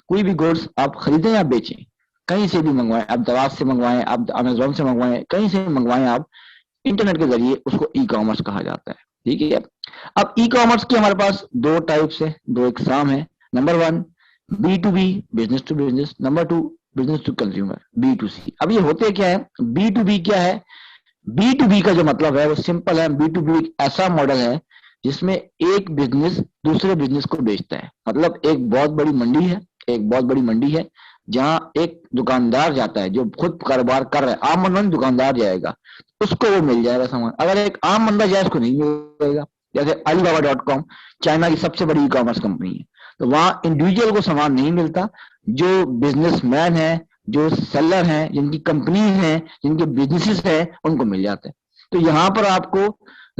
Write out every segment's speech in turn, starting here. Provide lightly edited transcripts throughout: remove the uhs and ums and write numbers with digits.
कोई भी गुड्स आप खरीदें या बेचें, कहीं से भी मंगवाएं, आप दराज से मंगवाएं, आप अमेजोन से मंगवाएं, कहीं से मंगवाएं आप, इंटरनेट के जरिए, उसको ई कॉमर्स कहा जाता है। ठीक है। अब ई कॉमर्स के हमारे पास दो टाइप्स है, दो एग्जाम है। Number one, B to B, business to business. Number two, business to consumer, B to C. अब ये होते क्या है, बी टू बी क्या है? बी टू बी का जो मतलब है वो सिंपल है। बी टू बी एक ऐसा मॉडल है जिसमें एक बिजनेस दूसरे बिजनेस को बेचता है। मतलब एक बहुत बड़ी मंडी है, एक बहुत बड़ी मंडी है जहां एक दुकानदार जाता है जो खुद कारोबार कर रहा है, आम मनोरंजन दुकानदार जाएगा, उसको वो मिल जाएगा सामान। अगर एक आम बंदा जाए उसको नहीं मिलेगा। जैसे अलीबाबा डॉट कॉम चाइना की सबसे बड़ी ई कॉमर्स कंपनी है, तो वहां इंडिविजुअल को सामान नहीं मिलता। जो बिजनेसमैन है, जो सेलर हैं, जिनकी कंपनी है, जिनके बिजनेसेस है, उनको मिल जाता है। तो यहाँ पर आपको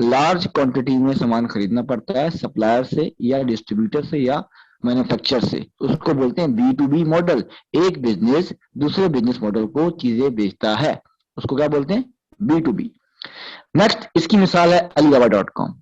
लार्ज क्वांटिटी में सामान खरीदना पड़ता है सप्लायर से या डिस्ट्रीब्यूटर से या मैन्युफैक्चर से। उसको बोलते हैं बी टू बी मॉडल। एक बिजनेस दूसरे बिजनेस मॉडल को चीजें बेचता है, उसको क्या बोलते हैं? B to B. नेक्स्ट इसकी मिसाल है अलीबाबा डॉट कॉम।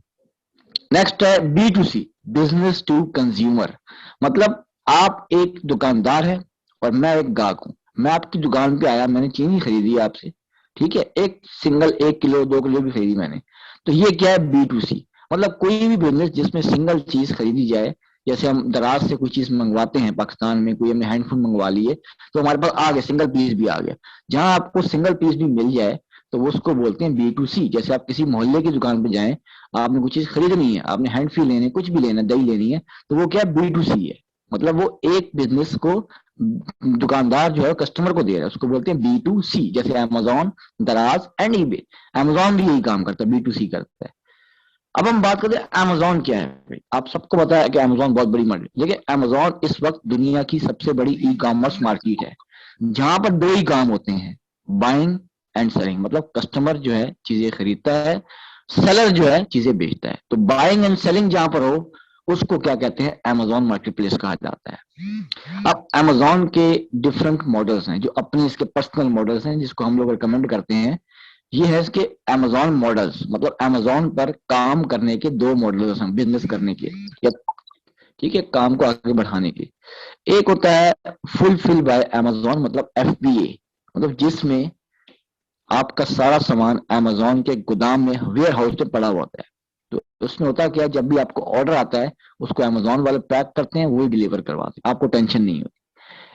नेक्स्ट है B to C, business to consumer. मतलब आप एक दुकानदार है और मैं एक गाहक हूं। मैं आपकी दुकान पे आया, मैंने चीनी खरीदी आपसे, ठीक है, एक सिंगल 1 किलो 2 किलो भी खरीदी मैंने। तो ये क्या है? बी टू सी। मतलब कोई भी बिजनेस जिसमें सिंगल चीज खरीदी जाए, जैसे हम दराज से कोई चीज मंगवाते हैं, पाकिस्तान में कोई हमने हैंडफोन मंगवा लिए, तो हमारे पास आ गया, सिंगल पीस भी आ गया। जहां आपको सिंगल पीस भी मिल जाए तो वो उसको बोलते हैं बी टू सी। जैसे आप किसी मोहल्ले की दुकान पे जाएं, आपने कुछ चीज खरीदनी है, आपने हैंड फी लेने, कुछ भी लेना, दही लेनी है, तो वो क्या है? बी टू सी है। मतलब वो एक बिजनेस को दुकानदार जो है कस्टमर को दे रहा है, उसको बोलते हैं बी टू सी। जैसे अमेजोन, दराज एंड ईबे, अमेजोन भी यही काम करता है, बी टू सी करता है। अब हम बात करते हैं अमेजोन क्या है। भाई आप सबको पता है कि अमेजोन बहुत बड़ी मार्केट, लेकिन अमेजोन इस वक्त दुनिया की सबसे बड़ी ई कॉमर्स मार्केट है, जहां पर दो ही काम होते हैं, बाइंग एंड सेलिंग। मतलब कस्टमर जो है चीजें खरीदता है, सेलर जो है चीजें बेचता है। तो बाइंग एंड सेलिंग जहां पर हो, उसको क्या कहते हैं? अमेजोन मार्केट प्लेस कहा जाता है। अब अमेजोन के डिफरेंट मॉडल्स हैं, जो अपने इसके पर्सनल मॉडल्स हैं, जिसको हम लोग रिकमेंड करते हैं। ये है इसके अमेजोन मॉडल्स, मतलब अमेजोन पर काम करने के दो मॉडल्स हैं बिजनेस करने के, या ठीक है, काम को आगे बढ़ाने के। एक होता है फुलफिल बाय अमेजोन, मतलब एफबीए, मतलब जिसमें आपका सारा सामान अमेजोन के गोदाम में, वेयर हाउस में पड़ा हुआ होता है। तो उसमें होता क्या है, जब भी आपको ऑर्डर आता है उसको अमेजोन वाले पैक करते हैं, वही डिलीवर करवाते हैं, आपको टेंशन नहीं होती।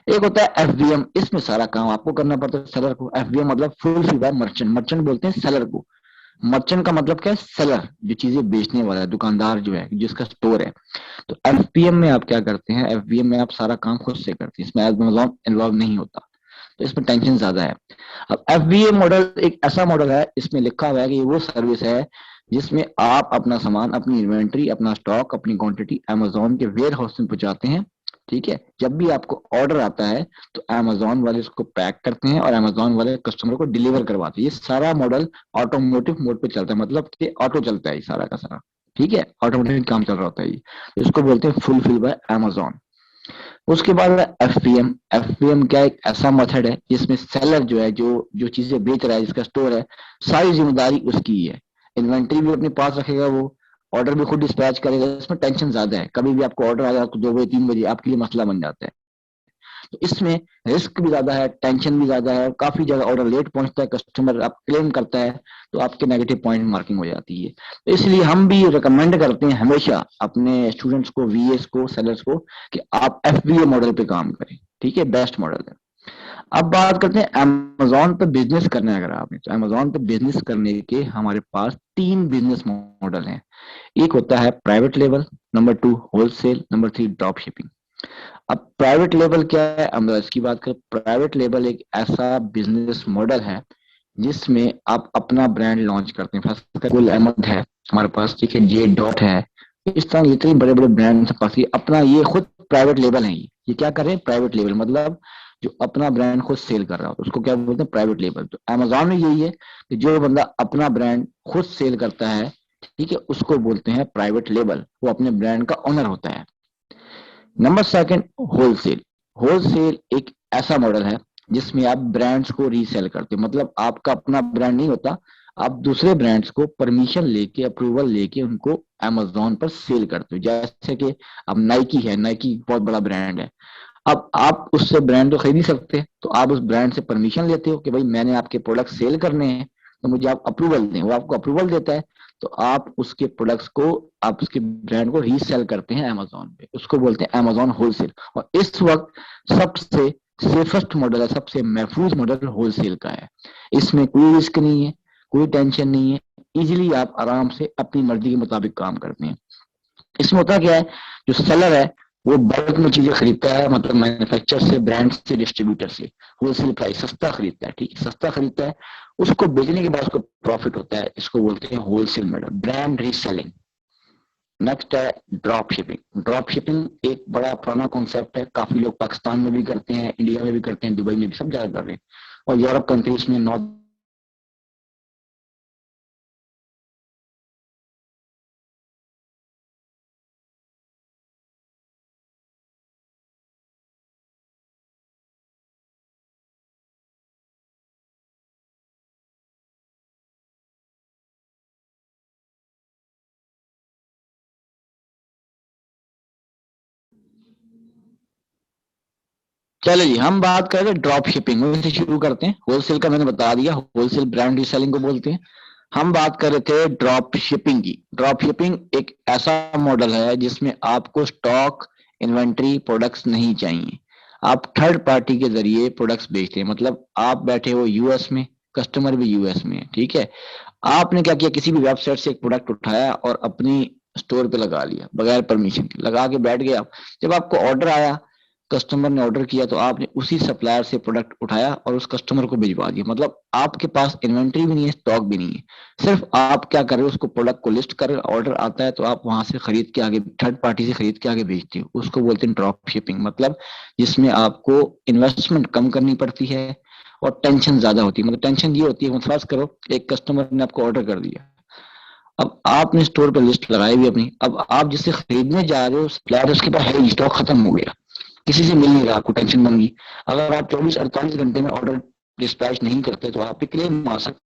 एक होता है एफबीएम, इसमें सारा काम आपको करना पड़ता है सेलर को। एफबीएम मतलब फुलफिल बाय मर्चेंट, मर्चेंट बोलते हैं सेलर को। मर्चेंट का मतलब क्या है? सेलर, जो चीजें बेचने वाला है, दुकानदार जो है, जिसका स्टोर है। तो एफपीएम में आप क्या करते हैं? एफबीएम में आप सारा काम खुद से करते हैं, इसमें अमेजोन इन्वॉल्व नहीं होता, तो इसमें टेंशन ज्यादा है। अब एफबीए मॉडल एक ऐसा मॉडल है, इसमें लिखा हुआ है कि ये वो सर्विस है जिसमें आप अपना सामान, अपनी इन्वेंट्री, अपना स्टॉक, अपनी क्वांटिटी अमेजोन के वेयर हाउस में पहुंचाते हैं। ठीक है। जब भी आपको ऑर्डर आता है तो अमेजोन वाले उसको पैक करते हैं और अमेजोन वाले कस्टमर को डिलीवर करवाते हैं। ये सारा मॉडल ऑटोमोटिव मोड पे चलता है, मतलब कि ऑटो चलता है ये सारा का सारा। ठीक है, ऑटोमेटिक काम चल रहा होता है ये। इसको बोलते हैं फुलफिल बाय अमेजोन। उसके बाद एफपीएम। एफपीएम क्या एक ऐसा मेथड है जिसमें सेलर जो है, जो जो चीजें बेच रहा है, जिसका स्टोर है, सारी जिम्मेदारी उसकी ही है। इन्वेंट्री भी अपने पास रखेगा वो, ऑर्डर भी खुद डिस्पैच करेगा। इसमें टेंशन ज्यादा है, कभी भी आपको ऑर्डर आ जाए तो 2 बजे 3 बजे आपके लिए मसला बन जाता है। तो इसमें रिस्क भी ज्यादा है, टेंशन भी ज्यादा है, काफी ज्यादा ऑर्डर लेट पहुंचता है, कस्टमर आप क्लेम करता है तो आपके नेगेटिव पॉइंट मार्किंग हो जाती है। तो इसलिए हम भी रिकमेंड करते हैं हमेशा अपने स्टूडेंट्स को, वीएस को, सेलर्स को, कि आप एफबीए मॉडल पे काम करें। ठीक है, बेस्ट मॉडल है। अब बात करते हैं अमेजोन पे बिजनेस करना है अगर आपने, तो अमेजोन पे बिजनेस करने के हमारे पास 3 बिजनेस मॉडल हैं। एक होता है private level, number 2 wholesale, number 3 drop shipping. अब प्राइवेट लेबल क्या है, हम इसकी बात करें। प्राइवेट लेबल एक ऐसा बिजनेस मॉडल है जिसमें आप अपना ब्रांड लॉन्च करते हैं। फर्स्ट कुल अहमद है हमारे पास, ठीक है, जे डॉट है, इस तरह जितने बड़े बड़े ब्रांड पास, ये अपना, ये खुद प्राइवेट लेबल है। ये क्या कर रहे हैं? प्राइवेट लेबल, मतलब जो अपना ब्रांड खुद सेल कर रहा हो उसको क्या बोलते हैं? Private label. तो अमेजोन में यही है कि जो बंदा अपना ब्रांड खुद सेल करता है, ठीक है, उसको बोलते हैं प्राइवेट लेबल, वो अपने ब्रांड का ओनर होता है। Number second, wholesale. होलसेल एक ऐसा मॉडल है जिसमें आप ब्रांड्स को रीसेल करते हो, मतलब आपका अपना ब्रांड नहीं होता, आप दूसरे ब्रांड्स को परमिशन लेके, अप्रूवल लेके उनको अमेजोन पर सेल करते हो। जैसे कि अब नाइकी है, नाइकी बहुत बड़ा ब्रांड है, अब आप उससे ब्रांड तो खरीद ही सकते हैं, तो आप उस ब्रांड से परमिशन लेते हो कि भाई मैंने आपके प्रोडक्ट सेल करने हैं, तो मुझे आप अप्रूवल दें। वो आपको अप्रूवल देता है, तो आप उसके प्रोडक्ट्स को, आप उसके ब्रांड को रीसेल करते हैं अमेजोन पे। उसको बोलते हैं अमेजोन होलसेल। और इस वक्त सबसे सेफेस्ट मॉडल है, सबसे महफूज मॉडल होलसेल का है। इसमें कोई रिस्क नहीं है, कोई टेंशन नहीं है। इजीली आप आराम से अपनी मर्जी के मुताबिक काम करते हैं। इसमें होता क्या है, जो सेलर है वो बल्क में चीजें खरीदता है, मतलब मैन्युफैक्चर से, ब्रांड से, डिस्ट्रीब्यूटर से होलसेल प्राइस सस्ता खरीदता है। ठीक है, सस्ता खरीदता है, उसको बेचने के बाद उसको प्रॉफिट होता है। इसको बोलते हैं wholesale model, brand reselling. Next है ड्रॉप शिपिंग। ड्रॉप शिपिंग एक बड़ा पुराना कॉन्सेप्ट है, काफी लोग पाकिस्तान में भी करते हैं, इंडिया में भी करते हैं, दुबई में भी, सब जगह कर रहे हैं। और यूरोप कंट्रीज में, नॉर्थ। चलो जी, हम बात करें ड्रॉप शिपिंग में से शुरू करते हैं। होलसेल का मैंने बता दिया, होलसेल ब्रांड रीसेलिंग को बोलते हैं। हम बात कर रहे थे ड्रॉप शिपिंग की। ड्रॉप शिपिंग एक ऐसा मॉडल है जिसमें आपको स्टॉक, इन्वेंट्री, प्रोडक्ट्स नहीं चाहिए। आप थर्ड पार्टी के जरिए प्रोडक्ट्स बेचते हैं। मतलब आप बैठे हो यूएस में, कस्टमर भी यूएस में है, ठीक है। आपने क्या किया, किसी भी वेबसाइट से एक प्रोडक्ट उठाया और अपनी स्टोर पे लगा लिया, बगैर परमिशन के लगा के बैठ गए आप। जब आपको ऑर्डर आया, कस्टमर ने ऑर्डर किया, तो आपने उसी सप्लायर से प्रोडक्ट उठाया और उस कस्टमर को भिजवा दिया। मतलब आपके पास इन्वेंट्री भी नहीं है, स्टॉक भी नहीं है। सिर्फ आप क्या कर रहे हो, उसको प्रोडक्ट को लिस्ट कर, ऑर्डर आता है तो आप वहां से खरीद के आगे, थर्ड पार्टी से खरीद के आगे भेजते हो। उसको बोलते हैं ड्रॉप शिपिंग। मतलब जिसमें आपको इन्वेस्टमेंट कम करनी पड़ती है और टेंशन ज्यादा होती है। मतलब टेंशन ये होती है, फर्ज करो एक कस्टमर ने आपको ऑर्डर कर दिया, अब आपने स्टोर पर लिस्ट लगाई हुई अपनी, अब आप जिससे खरीदने जा रहे हो सप्लायर, उसके पास है, स्टॉक खत्म हो गया, किसी से मिल नहीं रहा, आपको टेंशन बन गई। अगर आप 24-48 घंटे में ऑर्डर डिस्पैच नहीं करते तो आप पे क्लेम आ सकते।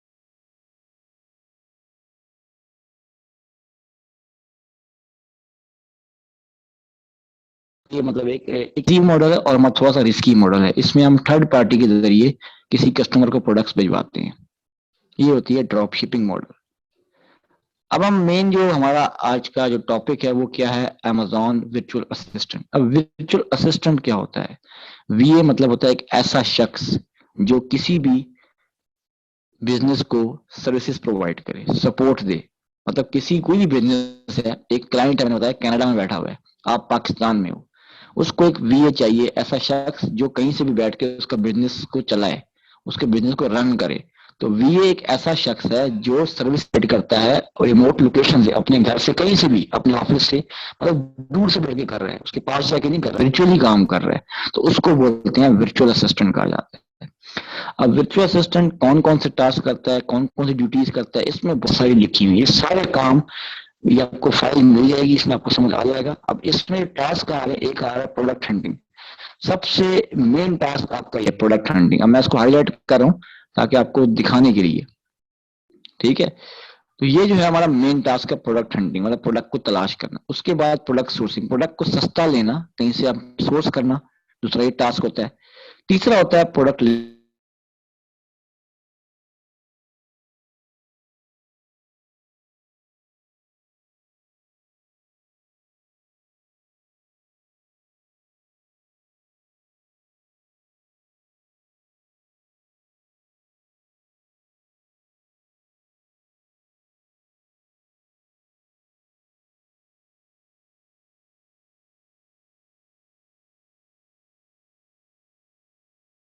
ये मतलब एक इजी मॉडल है और थोड़ा सा रिस्की मॉडल है। इसमें हम थर्ड पार्टी के जरिए किसी कस्टमर को प्रोडक्ट्स भिजवाते हैं। ये होती है ड्रॉप शिपिंग मॉडल। अब हम मेन जो हमारा आज का जो टॉपिक है वो क्या है, अमेजॉन वर्चुअल असिस्टेंट। अब वर्चुअल असिस्टेंट क्या होता है, वीए मतलब होता है एक ऐसा शख्स जो किसी भी बिजनेस को सर्विसेज प्रोवाइड करे, सपोर्ट दे। मतलब किसी, कोई भी बिजनेस है, एक क्लाइंट है, मैंने बताया कनाडा में बैठा हुआ है, आप पाकिस्तान में हो, उसको एक वीए चाहिए, ऐसा शख्स जो कहीं से भी बैठ के उसका बिजनेस को चलाए, उसके बिजनेस को रन करे। तो वीए एक ऐसा शख्स है जो सर्विस प्रोवाइड करता है रिमोट लोकेशन से, अपने घर से, कहीं से भी, अपने ऑफिस से, मतलब दूर से बैठ के कर रहा है, उसके पास जाके नहीं कर रहा, वर्चुअली काम कर रहा है। तो उसको बोलते हैं वर्चुअल असिस्टेंट कहा जाता है। अब वर्चुअल असिस्टेंट कौन कौन से टास्क करता है, कौन कौन सी ड्यूटीज करता है, इसमें बहुत सारी लिखी हुई है। ये सारे काम, ये आपको फाइल मिल जाएगी, इसमें आपको समझ आ जाएगा। अब इसमें टास्क आ रहे हैं, एक आ रहा है प्रोडक्ट हंटिंग। सबसे मेन टास्क आपका ये प्रोडक्ट हंटिंग। अब मैं इसको हाईलाइट कर रहा हूँ ताकि आपको दिखाने के लिए, ठीक है। तो ये जो है हमारा मेन टास्क है प्रोडक्ट हंटिंग, मतलब प्रोडक्ट को तलाश करना। उसके बाद प्रोडक्ट सोर्सिंग, प्रोडक्ट को सस्ता लेना, कहीं से आप सोर्स करना, दूसरा ये टास्क होता है। तीसरा होता है प्रोडक्ट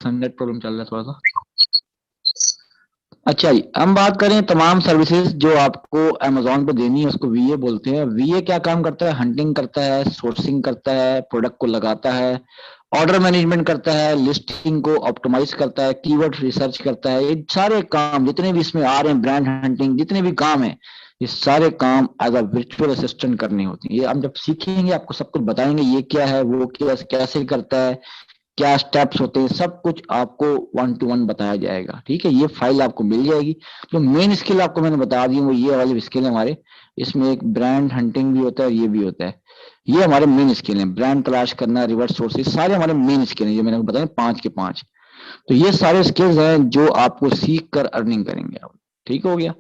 नेट प्रॉब्लम चल रहा है थोड़ा सा। अच्छा जी, हम बात करें तमाम सर्विसेज जो आपको अमेजोन पे देनी है, उसको वीए बोलते हैं। वीए क्या काम करता है, हंटिंग करता है, सोर्सिंग करता है, प्रोडक्ट को लगाता है, ऑर्डर मैनेजमेंट करता है, लिस्टिंग को ऑप्टिमाइज करता है, कीवर्ड रिसर्च करता है। ये सारे काम जितने भी इसमें आ रहे हैं, ब्रांड हंटिंग, जितने भी काम है, ये सारे काम एज अ वर्चुअल असिस्टेंट करने होते हैं। ये हम जब सीखेंगे आपको सब कुछ बताएंगे, ये क्या है, वो क्या, कैसे करता है, क्या स्टेप्स होते हैं, सब कुछ आपको वन टू वन बताया जाएगा। ठीक है, ये फाइल आपको मिल जाएगी। जो मेन स्किल आपको मैंने बता दी वो ये वाली स्किल है हमारे। इसमें एक ब्रांड हंटिंग भी होता है और ये भी होता है। ये हमारे मेन स्किल हैं। ब्रांड तलाश करना, रिवर्स सोर्सेज, सारे हमारे मेन स्किल हैं जो मैंने बताया 5 के 5। तो ये सारे स्किल्स हैं जो आपको सीख कर अर्निंग करेंगे आप। ठीक हो गया।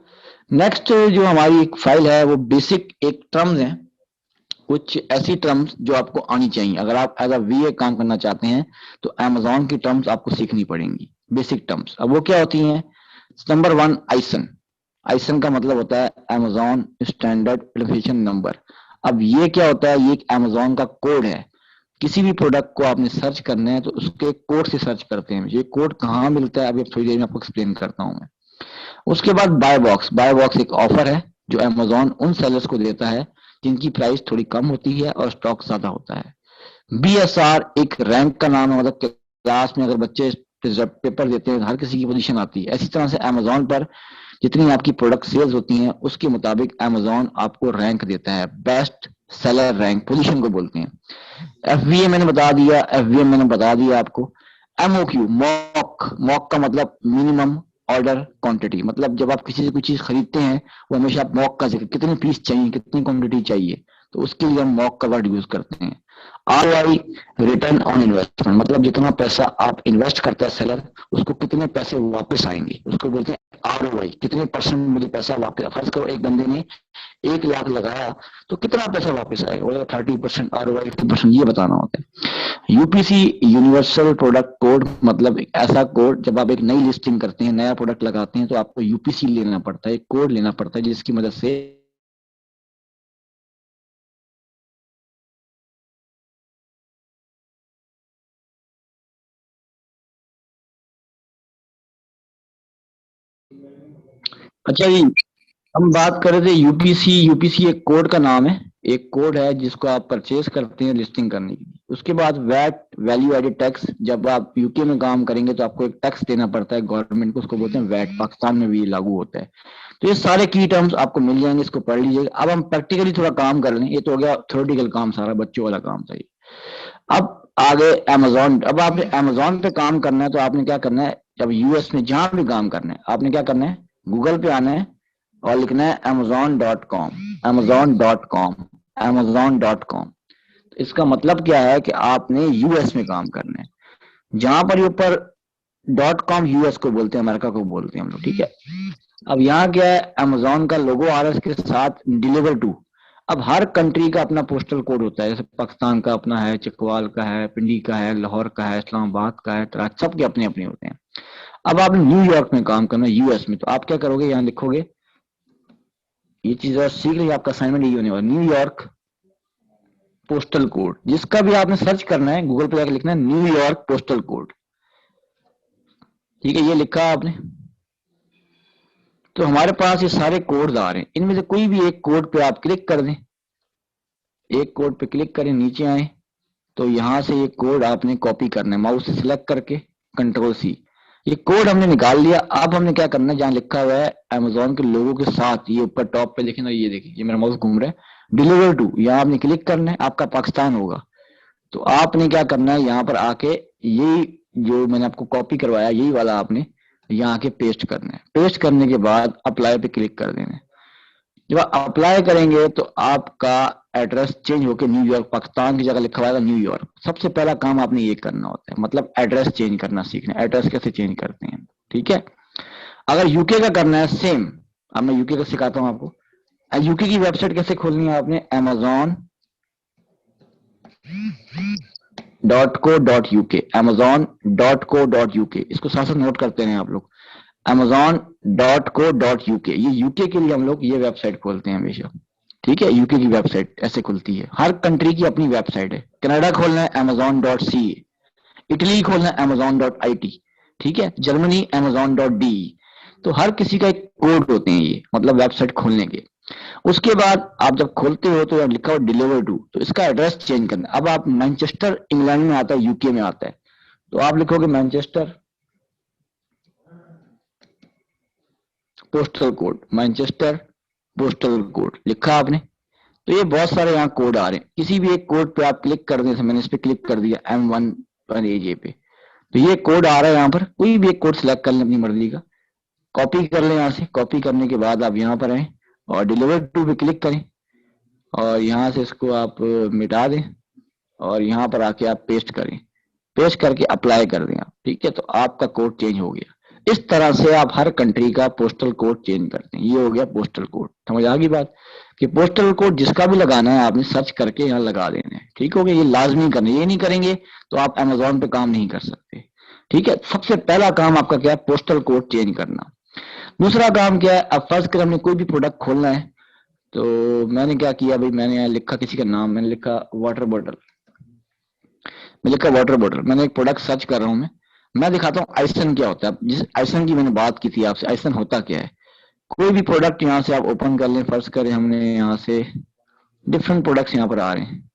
नेक्स्ट जो हमारी एक फाइल है वो बेसिक एक टर्म्स है, कुछ ऐसी टर्म्स जो आपको आनी चाहिए अगर आप एज अ वीए काम करना चाहते हैं। तो अमेजोन की टर्म्स आपको सीखनी पड़ेंगी, बेसिक टर्म्स। अब वो क्या होती हैं? नंबर 1 आइसन। आइसन का मतलब होता है अमेजोन स्टैंडर्ड आइडेंटिफिकेशन नंबर। अब ये क्या होता है? ये एक अमेजोन का कोड है। किसी भी प्रोडक्ट को आपने सर्च करना है तो उसके कोड से सर्च करते हैं। ये कोड कहाँ मिलता है अभी थोड़ी देर में आपको एक्सप्लेन करता हूं मैं। उसके बाद बाय बॉक्स। बाय बॉक्स एक ऑफर है जो अमेजोन उन सेलर्स को देता है जिनकी प्राइस थोड़ी कम होती है और स्टॉक ज्यादा होता है। बीएसआर एक रैंक का नाम है, मतलब क्लास में अगर बच्चे पेपर देते हैं हर किसी की पोजीशन आती है। इसी तरह से अमेजोन पर जितनी आपकी प्रोडक्ट सेल्स होती हैं उसके मुताबिक अमेजोन आपको रैंक देता है, बेस्ट सेलर रैंक पोजीशन को बोलते हैं। एफवीए मैंने बता दिया, एफवीएम मैंने बता दिया आपको। एमओक्यू मॉक, मॉक का मतलब मिनिमम ऑर्डर क्वांटिटी, मतलब जब आप किसी से कोई चीज खरीदते हैं वो हमेशा आप मॉक का जिक्र, कितने पीस चाहिए, कितनी क्वांटिटी चाहिए, तो उसके लिए हम मॉक का वर्ड यूज करते हैं। आरओआई रिटर्न ऑन इन्वेस्टमेंट, मतलब जितना पैसा आप इन्वेस्ट करता है सेलर उसको कितने पैसे वापस आएंगे, उसको बोलते हैं आरओआई। कितने परसेंट मुझे पैसा वापस, फर्ज करो एक बंदे ने 1 लाख लगाया तो कितना पैसा वापस आएगा, बोलेगा 30% आरओआई, 50%, ये बताना होता है। यूपीसी यूनिवर्सल प्रोडक्ट कोड, मतलब एक ऐसा कोड जब आप एक नई लिस्टिंग करते हैं, नया प्रोडक्ट लगाते हैं तो आपको यूपीसी लेना पड़ता है, एक कोड लेना पड़ता है जिसकी मदद से अच्छा जी, हम बात कर रहे थे यूपीसी। यूपीसी एक कोड का नाम है, एक कोड है जिसको आप परचेज करते हैं लिस्टिंग करने के लिए। उसके बाद वैट, वैल्यू एडेड टैक्स। जब आप यूके में काम करेंगे तो आपको एक टैक्स देना पड़ता है गवर्नमेंट को, उसको बोलते हैं वैट। पाकिस्तान में भी ये लागू होता है। तो ये सारे की टर्म्स आपको मिल जाएंगे, इसको पढ़ लीजिएगा। अब हम प्रैक्टिकली थोड़ा काम कर लें। ये तो हो गया थ्योरेटिकल काम, सारा बच्चों वाला काम था ये। अब आगे अमेजोन। अब आपने अमेजोन पे काम करना है तो आपने क्या करना है, जब यूएस में जहां भी काम करना है आपने क्या करना है, गूगल पे आना है और लिखना है amazon.com, amazon.com, amazon.com। तो इसका मतलब क्या है कि आपने यूएस में काम करना है। जहां पर ये ऊपर .com यूएस को बोलते हैं, अमेरिका को बोलते हैं हम लोग, ठीक है। अब यहाँ क्या है, अमेजोन का लोगो आ रहा है, इसके साथ डिलीवर टू। अब हर कंट्री का अपना पोस्टल कोड होता है, जैसे पाकिस्तान का अपना है, चकवाल का है, पिंडी का है, लाहौर का है, इस्लामाबाद का है, सबके अपने अपने होते हैं। अब आपने न्यूयॉर्क में काम करना है, यूएस में, तो आप क्या करोगे, यहाँ लिखोगे, ये चीज और सीख लीजिए, आपका असाइनमेंट यही होने वाला। न्यूयॉर्क पोस्टल कोड, जिसका भी आपने सर्च करना है गूगल पे जाकर लिखना है न्यूयॉर्क पोस्टल कोड। ठीक है, ये लिखा आपने। तो हमारे पास ये सारे कोड आ रहे हैं, इनमें से कोई भी एक कोड पे आप क्लिक कर दें। एक कोड पे क्लिक करें, नीचे आए तो यहां से ये कोड आपने कॉपी करना है, माउस से सिलेक्ट करके कंट्रोल सी। ये कोड हमने निकाल लिया। अब हमने क्या करना है, जहां लिखा हुआ है अमेजोन के लोगों के साथ, ये ऊपर टॉप पे देखें ना, ये देखिए, ये मेरा माउस घूम रहा है, डिलीवर टू, यहाँ आपने क्लिक करना है। आपका पाकिस्तान होगा तो आपने क्या करना है, यहाँ पर आके यही जो मैंने आपको कॉपी करवाया यही वाला आपने यहाँ आके पेस्ट करना है। पेस्ट करने के बाद अप्लाई पे क्लिक कर देना है। जब आप अप्लाई करेंगे तो आपका एड्रेस चेंज होकर न्यूयॉर्क, पाकिस्तान की जगह लिखा हुआ है न्यूयॉर्क। सबसे पहला काम आपने ये करना होता है, मतलब एड्रेस चेंज करना सीखना है, एड्रेस कैसे चेंज करते हैं, ठीक है। अगर यूके का करना है सेम, अब मैं यूके का सिखाता हूं आपको। यूके की वेबसाइट कैसे खोलनी है, आपने amazon.co.uk, amazon.co.uk, इसको साथ साथ नोट करते हैं आप लोग। amazon.co.uk, ये यूके के लिए हम लोग ये वेबसाइट खोलते हैं हमेशा, ठीक है। यूके की वेबसाइट ऐसे खुलती है, हर कंट्री की अपनी वेबसाइट है। कनाडा खोलना है amazon.ca, इटली खोलना है amazon.it, ठीक है। Germany amazon.de। तो हर किसी का एक कोड होते हैं ये, मतलब वेबसाइट खोलने के। उसके बाद आप जब खोलते हो तो लिखा हो डिलीवर टू, तो इसका एड्रेस चेंज करना। अब आप मैनचेस्टर इंग्लैंड में आता है, यूके में आता है, तो आप लिखोगे Manchester postal code, Manchester postal code लिखा आपने। तो ये बहुत सारे यहाँ कोड आ रहे हैं, किसी भी एक कोड पे आप क्लिक कर दें। मैंने इस पे क्लिक कर दिया M1 पे, तो ये कोड आ रहा है। यहाँ पर कोई भी एक कोड सिलेक्ट कर लें अपनी मर्जी का, कॉपी कर लें। यहाँ से कॉपी करने के बाद आप यहाँ पर आए और डिलीवर टू पे क्लिक करें और यहाँ से इसको आप मिटा दें और यहाँ पर आके आप पेस्ट करें, पेस्ट करके अप्लाई कर दें आप, ठीक है, तो आपका कोड चेंज हो गया। इस तरह से आप हर कंट्री का पोस्टल कोड चेंज करते हैं। ये हो गया पोस्टल कोड। समझ आ गई बात कि पोस्टल कोड जिसका भी लगाना है आपने सर्च करके यहाँ लगा देना है, ठीक हो गया। ये लाजमी करना, ये नहीं करेंगे तो आप अमेजोन पे काम नहीं कर सकते, ठीक है। सबसे पहला काम आपका क्या है, पोस्टल कोड चेंज करना। दूसरा काम क्या है, अब फर्ज कर हमने कोई भी प्रोडक्ट खोलना है, तो मैंने क्या किया भाई, मैंने यहाँ लिखा किसी का नाम, मैंने लिखा वाटर बॉटल, मैं लिखा वाटर बॉटल, मैंने एक प्रोडक्ट सर्च कर रहा हूँ मैं दिखाता हूँ आइसन क्या होता है। जिस आइसन की मैंने बात की थी आपसे, आइसन होता क्या है। कोई भी प्रोडक्ट यहाँ से आप ओपन कर लें, फर्ज करें हमने यहाँ से डिफरेंट प्रोडक्ट्स यहाँ पर आ रहे हैं,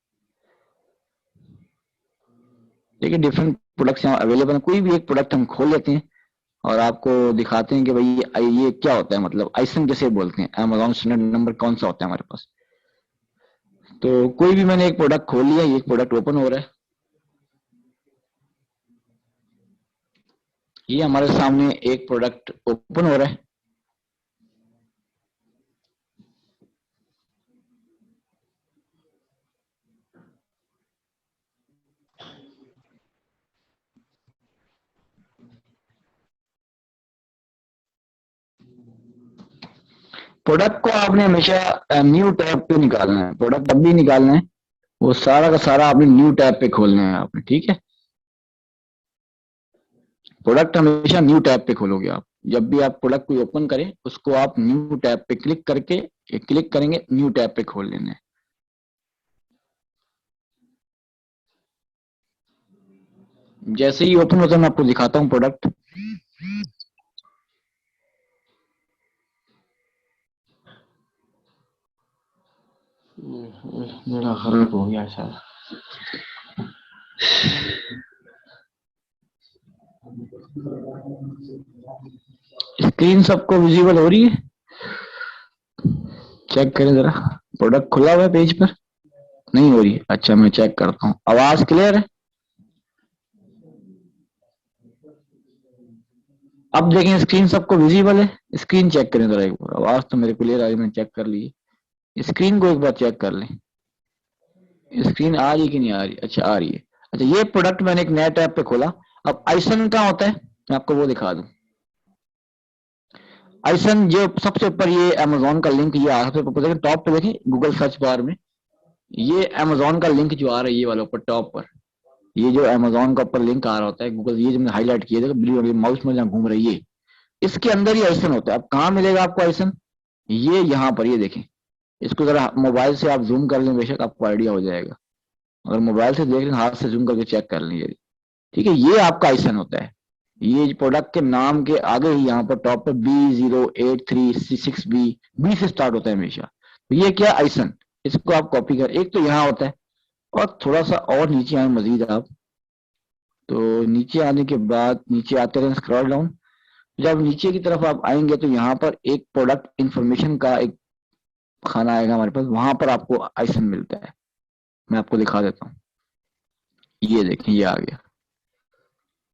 देखिए डिफरेंट प्रोडक्ट्स यहाँ अवेलेबल है। कोई भी एक प्रोडक्ट हम खोल लेते हैं और आपको दिखाते हैं कि भाई ये क्या होता है, मतलब आइसन कैसे बोलते हैं, अमेजॉन स्टैंडर्ड नंबर कौन सा होता है हमारे पास। तो कोई भी मैंने एक प्रोडक्ट खोल लिया, ये एक प्रोडक्ट ओपन हो रहा है, ये हमारे सामने एक प्रोडक्ट ओपन हो रहा है। प्रोडक्ट को आपने हमेशा न्यू टैब पे निकालना है, प्रोडक्ट तब भी निकालना है, वो सारा का सारा आपने न्यू टैब पे खोलना है आपने, ठीक है। प्रोडक्ट हमेशा न्यू टैब पे खोलोगे आप, जब भी आप प्रोडक्ट को ओपन करें उसको आप न्यू टैब पे क्लिक करके, क्लिक करेंगे न्यू टैब पे खोल लेना है। जैसे ही ओपन होता है मैं आपको दिखाता हूँ प्रोडक्ट। मेरा खराब हो गया सर, स्क्रीन सबको विजिबल हो रही है, चेक करें जरा। प्रोडक्ट खुला हुआ है पेज पर, नहीं हो रही है, अच्छा मैं चेक करता हूँ। आवाज क्लियर है, अब देखें स्क्रीन सबको विजिबल है, स्क्रीन चेक करें जरा एक बार। आवाज तो मेरे क्लियर आ रही है, मैंने चेक कर ली है, स्क्रीन को एक बार चेक कर लें, स्क्रीन आ रही कि नहीं आ रही, अच्छा आ रही है। अच्छा ये प्रोडक्ट मैंने एक नया टैब पे खोला। अब आइसन क्या होता है मैं आपको वो दिखा दूं। आइसन जो सबसे ऊपर ये अमेजोन का लिंक ये आ रहा है, टॉप पे देखें गूगल सर्च बार में, ये अमेजोन का लिंक जो आ रहा है ये वाला ऊपर टॉप पर, ये जो अमेजोन का ऊपर लिंक आ रहा होता है गूगल, ये जो मैंने हाईलाइट किया देखो ब्लू वाली माउस में जहाँ घूम रही है, इसके अंदर ही आइसन होता है। अब कहाँ मिलेगा आपको आइसन, ये यहाँ पर, ये देखें, इसको जरा मोबाइल से आप जूम कर लें, बेशक आपको आइडिया हो जाएगा। अगर मोबाइल से देख लें, हाथ से जूम करके चेक कर लें, ठीक है, ये आपका आइसन होता है। ये प्रोडक्ट के नाम के आगे ही यहाँ पर टॉप पे B0836B, बी से स्टार्ट होता है हमेशा, तो ये क्या आइसन, इसको आप कॉपी कर, एक तो यहाँ होता है, और थोड़ा सा और नीचे आए मजीद आप, तो नीचे आने के बाद नीचे आते रहें स्क्रॉल डाउन, जब नीचे की तरफ आप आएंगे तो यहाँ पर एक प्रोडक्ट इंफॉर्मेशन का एक खाना आएगा हमारे पास, वहां पर आपको आइसन मिलता है। मैं आपको दिखा देता हूँ, ये देखें ये आ गया।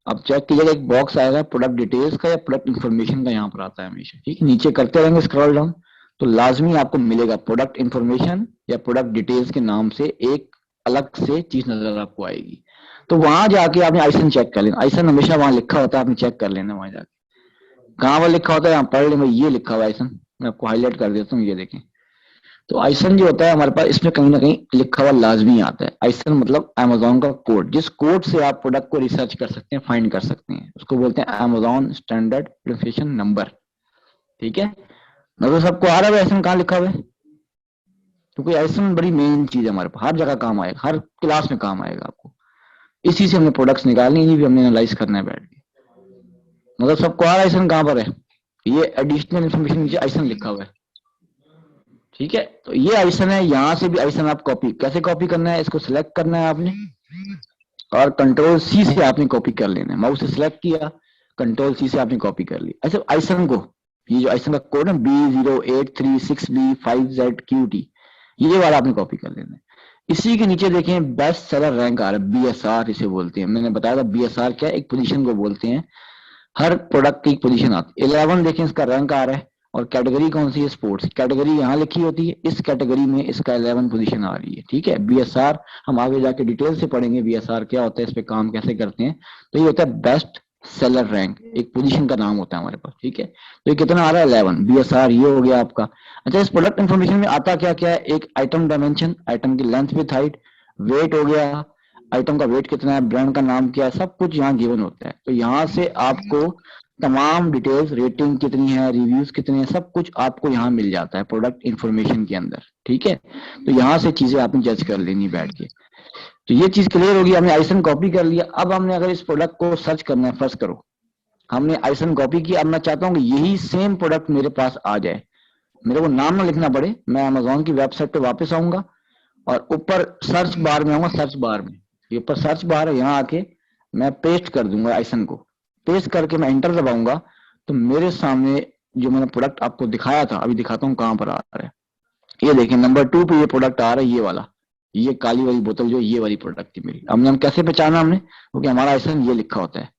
अब चेक कीजिएगा एक बॉक्स आएगा प्रोडक्ट डिटेल्स का या प्रोडक्ट इन्फॉर्मेशन का, यहाँ पर आता है हमेशा, ठीक है। नीचे करते रहेंगे स्क्रॉल डाउन तो लाजमी आपको मिलेगा प्रोडक्ट इन्फॉर्मेशन या प्रोडक्ट डिटेल्स के नाम से एक अलग से चीज नजर आपको आएगी। तो वहां जाके आपने आइसन चेक कर लेना, आइसन हमेशा वहां लिखा होता है, आपने चेक कर लेना वहां जाके। कहाँ पर लिखा होता है, यहाँ पढ़ लें भाई, ये लिखा हुआ आइसन, मैं आपको हाईलाइट कर देता हूँ, ये देखें। तो आइसन जो होता है हमारे पास, इसमें कहीं ना कहीं लिखा हुआ लाजमी आता है। आइसन मतलब अमेजोन का कोड, जिस कोड से आप प्रोडक्ट को रिसर्च कर सकते हैं, फाइंड कर सकते हैं, उसको बोलते हैं अमेजोन स्टैंडर्ड आइडेंटिफिकेशन नंबर, ठीक है। नजर सबको आ रहा है आइसन कहाँ लिखा हुआ है, क्योंकि आइसन बड़ी मेन चीज है हमारे पास, हर जगह काम आएगा, हर क्लास में काम आएगा आपको। इसी से हमने प्रोडक्ट्स निकालनी है, ये भी हमने एनालाइज करना है बैठ के। मतलब सबको आ रहा है आइसन कहाँ पर है, ये एडिशनल इन्फॉर्मेशन नीचे आइसन लिखा हुआ है, ठीक है। तो ये आइसन है, यहाँ से भी आइसन आप कॉपी, कैसे कॉपी करना है, इसको सिलेक्ट करना है आपने और कंट्रोल सी से आपने कॉपी कर लेना है, माउस से सिलेक्ट किया, कंट्रोल सी से आपने कॉपी कर ली। ऐसे आइसन को, ये जो आइसन का कोड है B0836B5ZQT, ये वाला आपने कॉपी कर लेना है। इसी के नीचे देखें बेस्ट सेलर रैंक आ रहा है, BSR इसे बोलते हैं, मैंने बताया था BSR क्या है, एक पोजीशन को बोलते हैं, हर प्रोडक्ट की एक पोजीशन आती है। 11 देखें इसका रैंक आ रहा है, और कैटेगरी कौन सी है, स्पोर्ट्स। कैटेगरी यहाँ लिखी होती है, इस कैटेगरी में इसका 11 पोजीशन आ रही है, ठीक है। बीएसआर हम आगे जाके डिटेल से पढ़ेंगे बीएसआर क्या होता है, इस पे काम कैसे करते हैं। तो ये होता है बेस्ट सेलर रैंक, एक पोजीशन का नाम होता है हमारे पास, ठीक है। तो ये कितना आ रहा है, 11। बीएसआर ये हो गया आपका। अच्छा, इस प्रोडक्ट इन्फॉर्मेशन में आता क्या क्या है, एक आइटम डायमेंशन, आइटम की लेंथ विथ हाइट, वेट हो गया, आइटम का वेट कितना है, ब्रांड का नाम क्या है, सब कुछ यहाँ गिवन होता है। तो यहाँ से आपको तमाम डिटेल्स, रेटिंग कितनी है, रिव्यूज कितने हैं, सब कुछ आपको यहाँ मिल जाता है प्रोडक्ट इन्फॉर्मेशन के अंदर, ठीक है। तो यहाँ से चीजें आपने जज कर लेनी बैठ के। तो ये चीज क्लियर होगी, हमने आइसन कॉपी कर लिया। अब हमने अगर इस प्रोडक्ट को सर्च करना है, फर्स्ट करो हमने आइसन कॉपी किया, अब मैं चाहता हूँ कि यही सेम प्रोडक्ट मेरे पास आ जाए, मेरे को नाम ना लिखना पड़े। मैं अमेजोन की वेबसाइट पे वापस आऊंगा और ऊपर सर्च बार में आऊंगा, सर्च बार में ये ऊपर सर्च बार है, यहाँ आके मैं पेस्ट कर दूंगा आइसन को। पेस्ट करके मैं एंटर दबाऊंगा तो मेरे सामने जो मैंने प्रोडक्ट आपको दिखाया था, अभी दिखाता हूँ कहाँ पर आ रहा है। ये देखिए नंबर 2 पे ये प्रोडक्ट आ रहा है, ये वाला, ये काली वाली बोतल जो ये वाली प्रोडक्ट थी मेरी। हमने हम कैसे पहचाना हमने, क्योंकि हमारा आइसन ये लिखा होता है,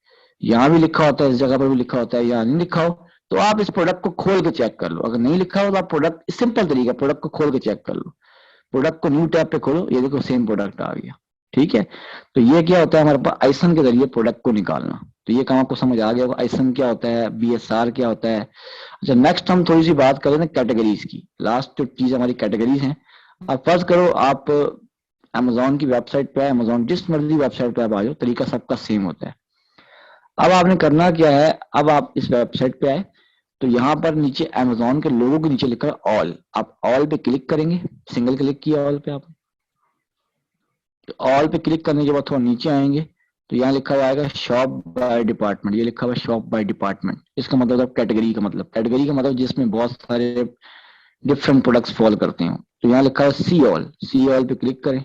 यहाँ भी लिखा होता है, इस जगह पर भी लिखा होता है, यहाँ नहीं लिखा हो तो आप इस प्रोडक्ट को खोल के चेक कर लो। अगर नहीं लिखा हो तो आप प्रोडक्ट, सिंपल तरीका, प्रोडक्ट को खोल के चेक कर लो। प्रोडक्ट को न्यू टैब पे खोलो, ये देखो सेम प्रोडक्ट आ गया, ठीक है। तो ये क्या होता है हमारे पास, आइसन के जरिए प्रोडक्ट को निकालना। तो ये काम आपको समझ आ गया होगा, आइसन क्या होता है, बीएसआर क्या होता है। अच्छा, नेक्स्ट हम थोड़ी सी बात करें ना कैटेगरीज की। लास्ट जो चीज हमारी कैटेगरीज हैं। अब फर्ज करो आप अमेजोन की वेबसाइट पे है, अमेजोन जिस मर्जी वेबसाइट पे आप आ जाओ, तरीका सबका सेम होता है। अब आपने करना क्या है, अब आप इस वेबसाइट पे आए तो यहाँ पर नीचे अमेजोन के लोगों के नीचे लिखा है ऑल, आप ऑल पे क्लिक करेंगे, सिंगल क्लिक किया ऑल पे आपने। तो ऑल पे क्लिक करने के बाद थोड़ा नीचे आएंगे तो यहाँ लिखा हुआ आएगा शॉप बाय डिपार्टमेंट, ये लिखा हुआ शॉप बाय डिपार्टमेंट। इसका मतलब कैटेगरी का मतलब, कैटेगरी का मतलब जिसमें बहुत सारे डिफरेंट प्रोडक्ट्स फॉल करते हो। तो यहाँ लिखा है सी ऑल, सी ऑल पे क्लिक करें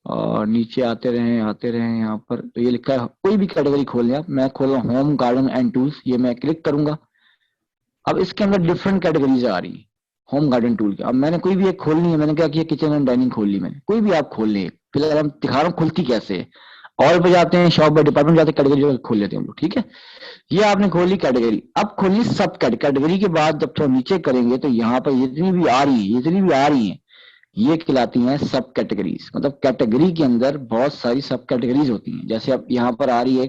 और नीचे आते रहें यहाँ पर। तो ये लिखा है कोई भी कैटेगरी खोल लें आप। मैं खोल रहा हूँ होम गार्डन एंड टूल्स, ये मैं क्लिक करूंगा। अब इसके अंदर डिफरेंट कैटेगरीज आ रही है होम गार्डन टूल की। अब मैंने कोई भी एक खोलनी है, मैंने क्या किया, किचन एंड डाइनिंग खोल ली मैंने। कोई भी आप खोल लें, फिलहाल हम दिखा रहा हूँ खुलती कैसे है। ऑल पे जाते हैं, शॉप बाय डिपार्टमेंट जाते हैं, कैटेगरी खोल लेते हैं हम लोग, ठीक है। ये आपने खोली कैटेगरी। अब खोलनी सब कैटेगरी के बाद जब थोड़ा नीचे करेंगे तो यहाँ पर जितनी भी आ रही है, जितनी भी आ रही है, ये कहलाती हैं सब कैटेगरीज। मतलब कैटेगरी के अंदर बहुत सारी सब कैटेगरीज होती हैं। जैसे अब यहाँ पर आ रही है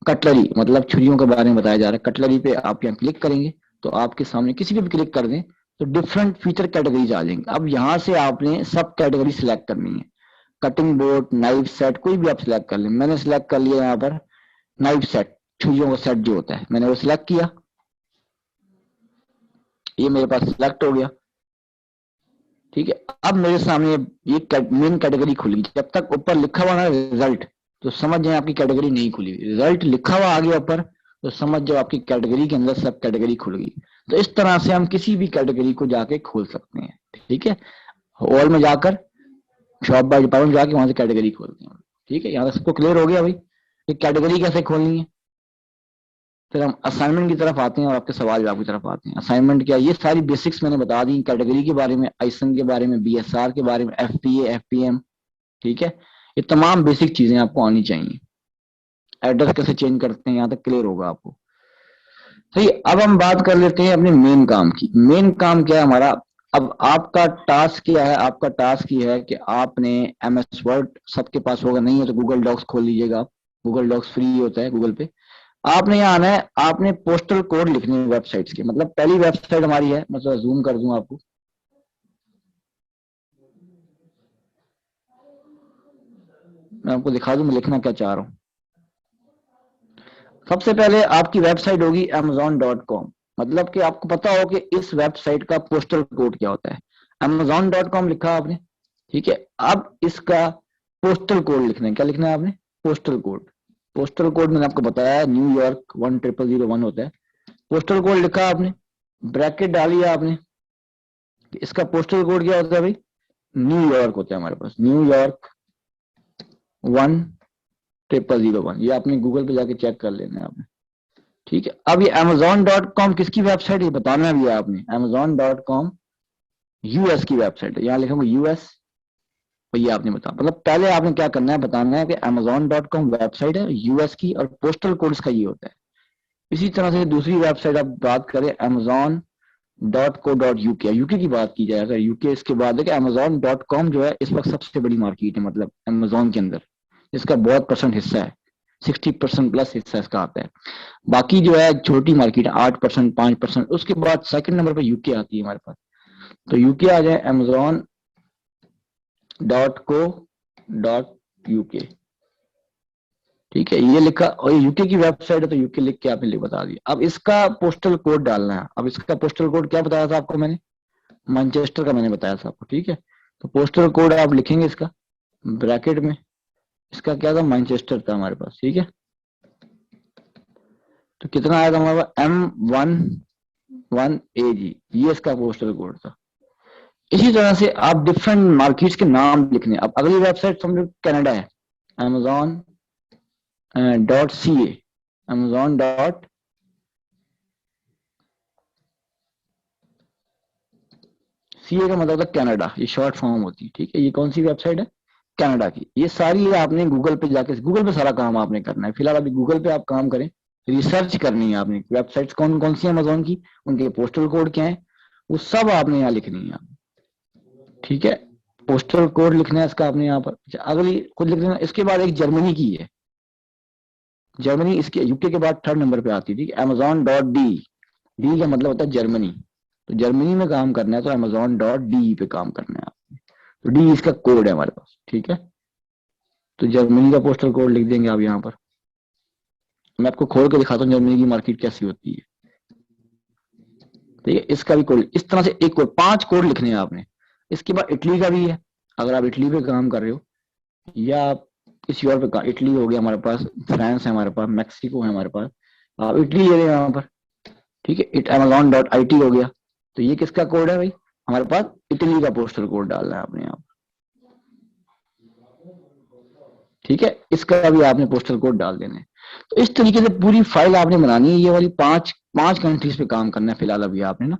कटलरी, मतलब छुरियों के बारे में बताया जा रहा है। कटलरी पे आप यहाँ क्लिक करेंगे तो आपके सामने किसी पे भी क्लिक कर दें तो डिफरेंट फीचर कैटेगरीज आ जाएंगे। अब यहाँ से आपने सब कैटेगरी सिलेक्ट करनी है। कटिंग बोर्ड, नाइफ सेट, कोई भी आप सिलेक्ट कर लें। मैंने सिलेक्ट कर लिया यहाँ पर नाइफ सेट, छुरियों का सेट जो होता है, मैंने वो सिलेक्ट किया। ये मेरे पास सिलेक्ट हो गया, ठीक है। अब मेरे सामने ये मेन कैटेगरी खुली। जब तक ऊपर लिखा हुआ ना रिजल्ट, तो समझ जाए आपकी कैटेगरी नहीं खुली। रिजल्ट लिखा हुआ आ गया ऊपर तो समझ जाओ आपकी कैटेगरी के अंदर सब कैटेगरी खुल गई। तो इस तरह से हम किसी भी कैटेगरी को जाके खोल सकते हैं, ठीक है। ऑल में जाकर शॉप बाय डिपार्टमेंट जाके वहां से कैटेगरी खोलते हैं, ठीक है। यहाँ तक सबको क्लियर हो गया भाई कि कैटेगरी कैसे खोलनी है। फिर हम असाइनमेंट की तरफ आते हैं और आपके सवाल जवाब की तरफ आते हैं। असाइनमेंट क्या, ये सारी बेसिक्स मैंने बता दी कैटेगरी के बारे में, आइसन के बारे में, बीएसआर के बारे में, एफपीए, एफपीएम, ठीक है। ये तमाम बेसिक चीजें आपको आनी चाहिए। एड्रेस कैसे चेंज करते हैं यहाँ तक क्लियर होगा आपको। सही, अब हम बात कर लेते हैं अपने मेन काम की। मेन काम क्या है हमारा। अब आपका टास्क क्या है, आपका टास्क ये है कि आपने एमएस वर्ड सबके पास होगा, नहीं है तो गूगल डॉक्स खोल लीजिएगा आप। गूगल डॉक्स फ्री होता है गूगल पे। आपने यहाँ आना है, आपने पोस्टल कोड लिखने हैं वेबसाइट्स के। मतलब पहली वेबसाइट हमारी है, मतलब जूम कर दूं आपको, मैं आपको दिखा दूं मैं लिखना क्या चाह रहा हूं। सबसे पहले आपकी वेबसाइट होगी amazon.com। मतलब कि आपको पता हो कि इस वेबसाइट का पोस्टल कोड क्या होता है। amazon.com लिखा आपने, ठीक है। अब इसका पोस्टल कोड लिखना है। क्या लिखना है आपने, पोस्टल कोड। पोस्टल कोड मैंने आपको बताया न्यूयॉर्क 10001 होता है। पोस्टल कोड लिखा आपने, ब्रैकेट डाली आपने। इसका पोस्टल कोड क्या होता है भाई, न्यूयॉर्क होता है हमारे पास, न्यूयॉर्क 10001। ये आपने गूगल पे जाके चेक कर लेना है आपने, ठीक है। अब ये amazon.com किसकी वेबसाइट है बताना भी है आपने। amazon.com यूएस की वेबसाइट है, यहाँ लिखूंगा यूएस। और ये आपने बता, मतलब पहले आपने क्या करना है, बताना है कि amazon.com वेबसाइट है यूएस की और पोस्टल कोड इसका ये होता है। इसी तरह से दूसरी वेबसाइट आप बात करें amazon.com .co.uk, यूके की बात की जाए अगर, यूके इसके बाद है कि amazon.com जो है इस वक्त सबसे बड़ी मार्केट है, मतलब अमेजोन के अंदर इसका बहुत परसेंट हिस्सा है, 60% प्लस हिस्सा इसका आता है। बाकी जो है छोटी मार्केट है, 8%, 5%। उसके बाद सेकंड नंबर पे यूके आती है हमारे पास। तो यूके आ जाए amazon.co.uk, ठीक है, ये लिखा, और ये यूके की वेबसाइट है तो यूके लिख के आपने बता दिया। अब इसका पोस्टल कोड डालना है। अब इसका पोस्टल कोड क्या बताया था आपको मैंने, मैनचेस्टर का मैंने बताया था आपको, ठीक है। तो पोस्टल कोड आप लिखेंगे इसका ब्रैकेट में, इसका क्या था, मैनचेस्टर था हमारे पास, ठीक है। तो कितना आया था हमारे पास, M11AG, ये इसका पोस्टल कोड था। इसी तरह से आप डिफरेंट मार्केट्स के नाम लिखने। अब अगली वेबसाइट समझो कनाडा है, amazon.ca, amazon.ca का मतलब था कनाडा, ये शॉर्ट फॉर्म होती है, ठीक है। ये कौन सी वेबसाइट है, कनाडा की। ये सारी आपने गूगल पे जाके, गूगल पे सारा काम आपने करना है। फिलहाल अभी गूगल पे आप काम करें, रिसर्च करनी है आपने, वेबसाइट्स कौन कौन सी अमेजोन की, उनके पोस्टल कोड क्या है, वो सब आपने यहाँ लिखनी है, ठीक है। पोस्टल कोड लिखना है इसका आपने यहाँ पर। अच्छा, अगली खुद लिख लेना। इसके बाद एक जर्मनी की है, जर्मनी इसके यूके के बाद थर्ड नंबर पे आती थी, amazon.de, डी का मतलब होता है जर्मनी। तो जर्मनी में काम करना है तो amazon.de पे काम करना है आपने। तो डी इसका कोड है हमारे पास, ठीक है। तो जर्मनी का पोस्टल कोड लिख देंगे आप यहाँ पर। मैं आपको खोल के दिखाता हूँ जर्मनी की मार्केट कैसी होती है, ठीक है। इसका भी कोड इस तरह से, एक कोड, 5 कोड लिखने हैं आपने। इसके बाद इटली का भी है, अगर आप इटली पे काम कर रहे हो, या आप किसी और पे काम, इटली हो गया हमारे पास, फ्रांस है हमारे पास, मैक्सिको है हमारे पास, आप इटली ले रहे हैं यहाँ पर, ठीक है। इट amazon.it हो गया। तो ये किसका कोड है भाई, हमारे पास इटली का पोस्टल कोड डालना है आपने यहाँ पर, ठीक है। इसका भी आपने पोस्टल कोड डाल देना है। तो इस तरीके से पूरी फाइल आपने बनानी है। ये वाली पांच पांच कंट्रीज पे काम करना है फिलहाल अभी आपने ना।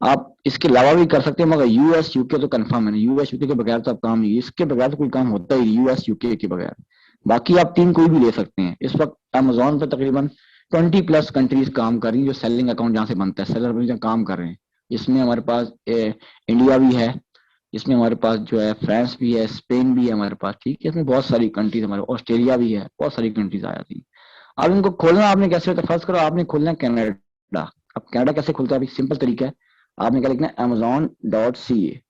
आप इसके अलावा भी कर सकते हैं, मगर यूएस यूके तो कंफर्म है ना, यूएस यूके के बगैर तो आप काम नहीं, इसके बगैर तो कोई काम होता ही, यूएस यूके के बगैर। बाकी आप टीम कोई भी ले सकते हैं। इस वक्त अमेजोन पर तकरीबन 20+ कंट्रीज काम कर रही हैं, जो सेलिंग अकाउंट जहां से बनता है, सेलर जहाँ काम कर रहे हैं। इसमें हमारे पास इंडिया भी है, इसमें हमारे पास जो है फ्रांस भी है, स्पेन भी है हमारे पास, ठीक है। इसमें बहुत सारी कंट्रीज, हमारे ऑस्ट्रेलिया भी है, बहुत सारी कंट्रीज आ जाती है। अब इनको खोलना आपने कैसे होता है, फर्स्ट करो आपने खोलना है कनाडा। अब कनाडा कैसे खुलता है, अभी सिंपल तरीका है, आपने क्या लिखना है, amazon.ca,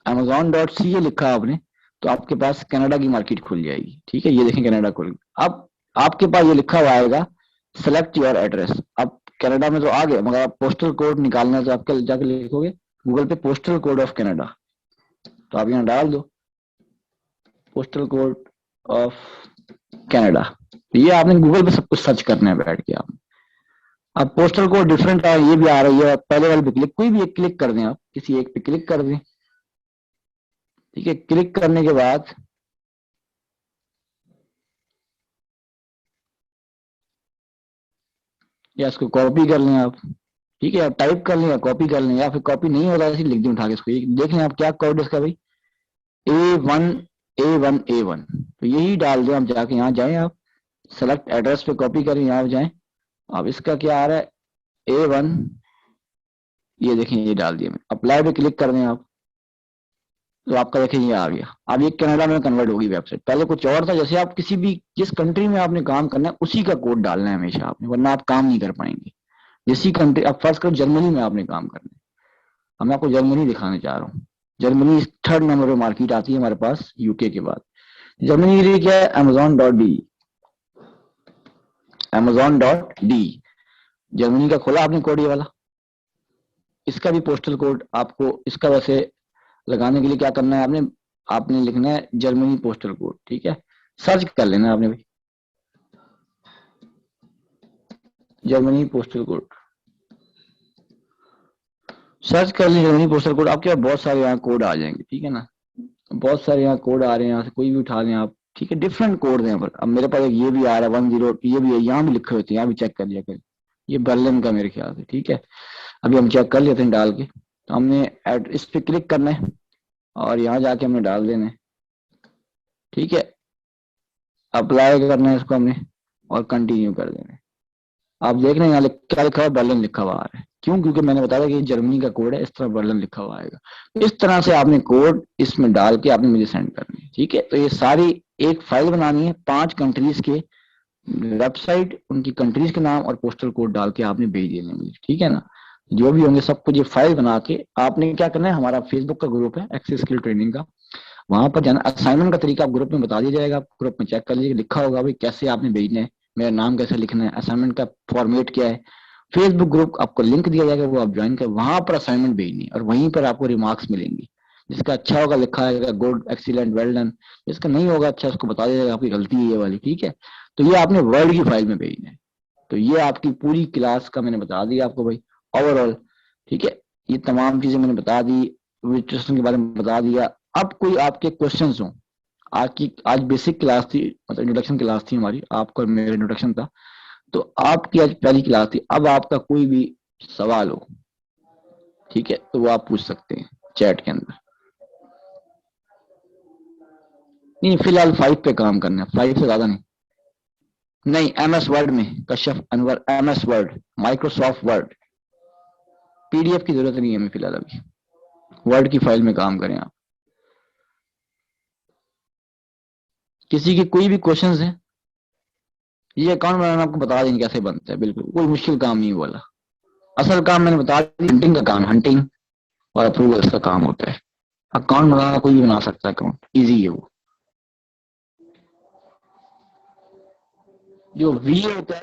amazon.ca लिखा आपने, तो आपके पास कनाडा की मार्केट खुल जाएगी, ठीक है। ये देखें कनाडा खुल। अब आपके पास ये लिखा हुआ आएगा सेलेक्ट योर एड्रेस। अब कनाडा में तो आ गए, मगर आप पोस्टल कोड निकालना है तो आप जाके लिखोगे गूगल पे पोस्टल कोड ऑफ कनाडा, तो आप यहाँ डाल दो पोस्टल कोड ऑफ कनाडा। ये आपने गूगल पे सब कुछ सर्च करना है बैठ के आप। अब पोस्टल कोड डिफरेंट है, ये भी आ रही है, पहले वाले पे क्लिक, कोई भी एक क्लिक कर दें आप, किसी एक पे क्लिक कर दें, ठीक है। क्लिक करने के बाद या इसको कॉपी कर लें आप, ठीक है, टाइप कर लें या कॉपी कर लें, या फिर कॉपी नहीं होता ऐसे लिख दें उठा के इसको। ये देख लें आप क्या कोड है इसका भाई, A1 तो यही डाल दें आप, जाके यहाँ जाएं आप, सेलेक्ट एड्रेस पे कॉपी करें, यहाँ जाएं। अब इसका क्या आ रहा है, A1, ये देखें ये डाल दिया मैंने, अप्लाई पे क्लिक कर दें आप, तो आपका देखें ये आ गया। अब ये कनाडा में कन्वर्ट होगी वेबसाइट। पहले कुछ और था, जैसे आप किसी भी जिस कंट्री में आपने काम करना है उसी का कोड डालना है हमेशा आपने, वरना आप काम नहीं कर पाएंगे। जिसी कंट्री, अब फर्स्ट करो जर्मनी में आपने काम करना है, अब मैं आपको जर्मनी दिखाने जा रहा हूँ। जर्मनी थर्ड नंबर पे मार्केट आती है हमारे पास यूके के बाद। जर्मनी के लिए क्या है, amazon.de, amazon.de, जर्मनी का खोला आपने कोड ये वाला। इसका भी पोस्टल कोड आपको, इसका वैसे लगाने के लिए क्या करना है आपने, आपने लिखना है जर्मनी पोस्टल कोड, ठीक है। सर्च कर लेना आपने भाई, जर्मनी पोस्टल कोड सर्च कर लीजिए, जर्मनी पोस्टल कोड। आपके पास बहुत सारे यहाँ कोड आ जाएंगे, ठीक है ना, बहुत सारे यहाँ कोड आ रहे हैं, यहाँ से कोई भी उठा लें आप, ठीक है। डिफरेंट कोड हैं यहाँ पर। अब मेरे पास एक ये भी आ रहा है 10, ये भी है, यहाँ भी लिखे होते हैं, यहाँ भी चेक कर लिया करें। ये बर्लिन का मेरे ख्याल से, ठीक है। अभी हम चेक कर लेते हैं डाल के। तो हमने इस पे क्लिक करना है और यहाँ जाके हमने डाल देना है, ठीक है। अप्लाई करना है इसको हमने और कंटिन्यू कर देना है। आप देख रहे हैं यहाँ क्या लिखा हुआ है, बर्लिन लिखा हुआ है। क्यों? क्योंकि मैंने बताया कि जर्मनी का कोड है, इस तरह बर्लिन लिखा हुआ आएगा। तो इस तरह से आपने कोड इसमें डाल के आपने मुझे सेंड करनी है, ठीक है। तो ये सारी एक फाइल बनानी है 5 कंट्रीज के वेबसाइट, उनकी कंट्रीज के नाम और पोस्टल कोड डाल के आपने भेज देने मुझे, ठीक है ना। जो भी होंगे सब कुछ ये फाइल बना के आपने क्या करना है, हमारा फेसबुक का ग्रुप है एक्सेस स्किल ट्रेनिंग का, वहां पर जाना। असाइनमेंट का तरीका आप ग्रुप में बता दिया जाएगा, आप ग्रुप में चेक कर लीजिए, लिखा होगा भाई कैसे आपने भेजना है, मेरा नाम कैसे लिखना है, असाइनमेंट का फॉर्मेट क्या है। फेसबुक ग्रुप आपको लिंक दिया जाएगा, वो आप ज्वाइन कर, वहां पर असाइनमेंट भेजनी है और वहीं पर आपको रिमार्क्स मिलेंगी। जिसका अच्छा होगा लिखा है गुड, एक्सीलेंट, वेल डन। जिसका नहीं होगा अच्छा, उसको बता दिया जाएगा आपकी गलती है ये वाली, ठीक है। तो ये आपने वर्ड की फाइल में भेजना है। तो ये आपकी पूरी क्लास का मैंने बता दिया आपको भाई, ओवरऑल, ठीक है। ये तमाम चीजें मैंने बता दी, रजिस्ट्रेशन के बारे में बता दिया। अब कोई आपके क्वेश्चंस हो, आज बेसिक क्लास थी, मतलब इंट्रोडक्शन क्लास थी हमारी, आपका मेरा इंट्रोडक्शन था। तो आपकी आज पहली क्लास थी, अब आपका कोई भी सवाल हो, ठीक है, तो वो आप पूछ सकते हैं चैट के अंदर। नहीं, फिलहाल 5 पे काम करना है, 5 से ज्यादा नहीं। नहीं, MS वर्ड में Kashyap Anwar, MS word, Microsoft word, PDF की जरूरत नहीं है हमें फिलहाल, अभी वर्ड की फाइल में काम करें आप। किसी के कोई भी क्वेश्चंस है, ये अकाउंट बनाना आपको बता देंगे कैसे बनता है, बिल्कुल कोई मुश्किल काम नहीं बोला। असल काम मैंने बता दी, हंटिंग का काम, हंटिंग और अप्रूवल्स का काम होता है। अकाउंट बनाना कोई भी बना सकता है, अकाउंट इजी है वो। जो वी होता है